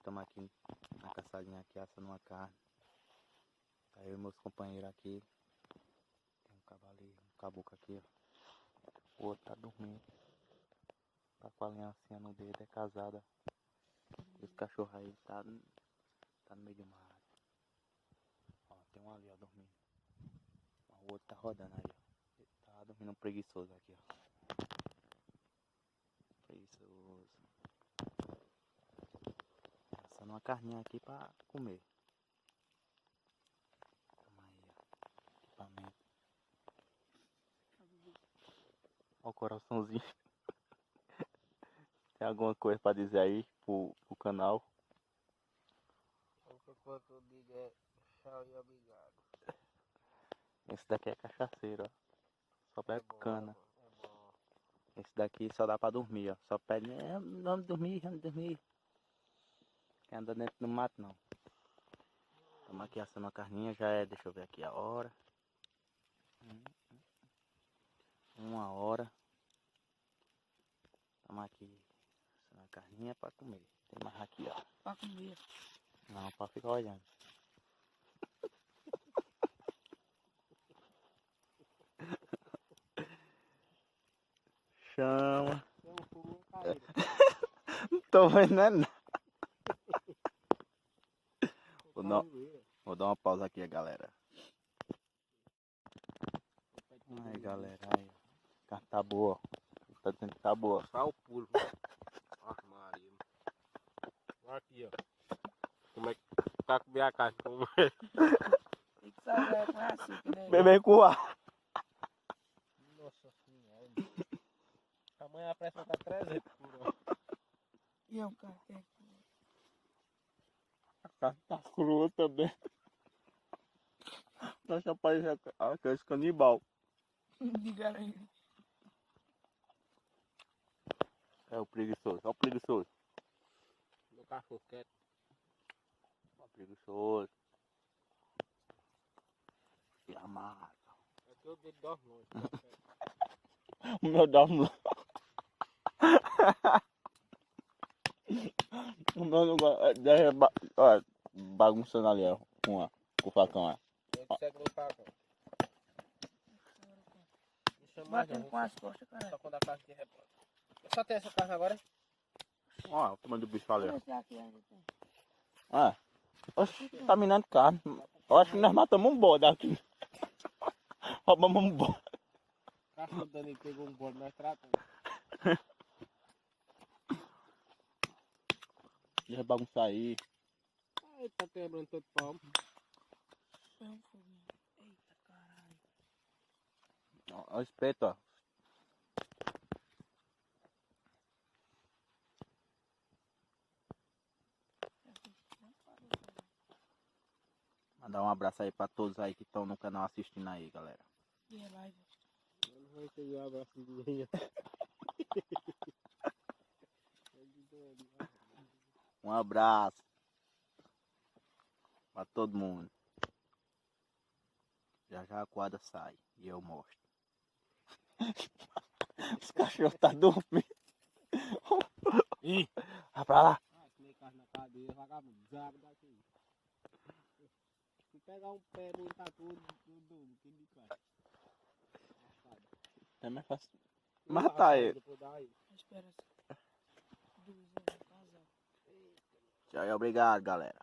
estamos aqui na caçadinha aqui, assando uma carne. Tá eu e meus companheiros aqui. Tem um cavaleiro, um caboclo aqui, ó. O outro tá dormindo. Tá com a aliancinha no dedo, é casada. E os cachorros aí tá no meio do mato. Ó, tem um ali, ó, dormindo. O outro tá rodando aí, ó. Ele tá dormindo preguiçoso aqui, ó. Preguiçoso. Assando uma carninha aqui pra comer. Toma aí, ó. Equipamento. Ó o coraçãozinho. Tem alguma coisa pra dizer aí pro canal? A única coisa que eu digo é tchau e obrigado. Esse daqui é cachaceiro, ó. Só bebe cana. É bom. Esse daqui só dá pra dormir, ó. Só pede, vamos dormir, vamos dormir. Quem anda dentro do mato, não. Estamos aqui assando uma carninha, já é, deixa eu ver aqui a hora. 1h. Estamos aqui assando uma carninha pra comer. Tem mais aqui, ó. Pra comer. Não, pra ficar olhando. Chama. Não tô vendo nada. Vou dar uma pausa aqui, galera. Aí, galera, aí. A carne tá boa. Tá dizendo que tá boa. Só o pulo. Maria. Olha aqui, ó. Como é que tá com a carne? Tem que saber com açúcar, né? Beber com ar. Nossa senhora. Amanhã a pressão tá 300 por hora. E é um cara que é crua. A carne tá crua também. Nossa, parece aqueles canibal. Diga aí. É o preguiçoso, é o preguiçoso. Meu cachorro quieto. O preguiçoso. E amado. É que o dedo dorme longe. O meu dorme. O meu não gosta. Bagunçando ali, ó. Com o facão, ó. Eu segue no facão. Batendo com as costas, cara. Só quando a carne que rebola. Só tem essa carne agora? Ó, o tamanho do bicho ali, ó. Esse aqui ainda tem. Oxe, tá minando carne. Eu acho que nós matamos um bode aqui. Roubamos um bode. O cachorro Dani pegou um bode, nós tratamos. Deixa bagunçar aí. Ai, tá quebrando todo palmo. Foi um foguinho. Eita caralho. Ó o espeto, ó. Mandar um abraço aí pra todos aí que estão no canal assistindo aí, galera. E é live. Eu não vou receber um abraço de ninguém. Um abraço pra todo mundo. Já já a quadra sai e eu mostro. Os cachorros tá dormindo. Ih! Vai pra lá. Ah, tomei carne na cadeia, vagabundo. Zaga daqui. Se pegar um pé no tatu, eu dou. Que me faz? É mais fácil matar ele. Espera. Tchau e obrigado, galera.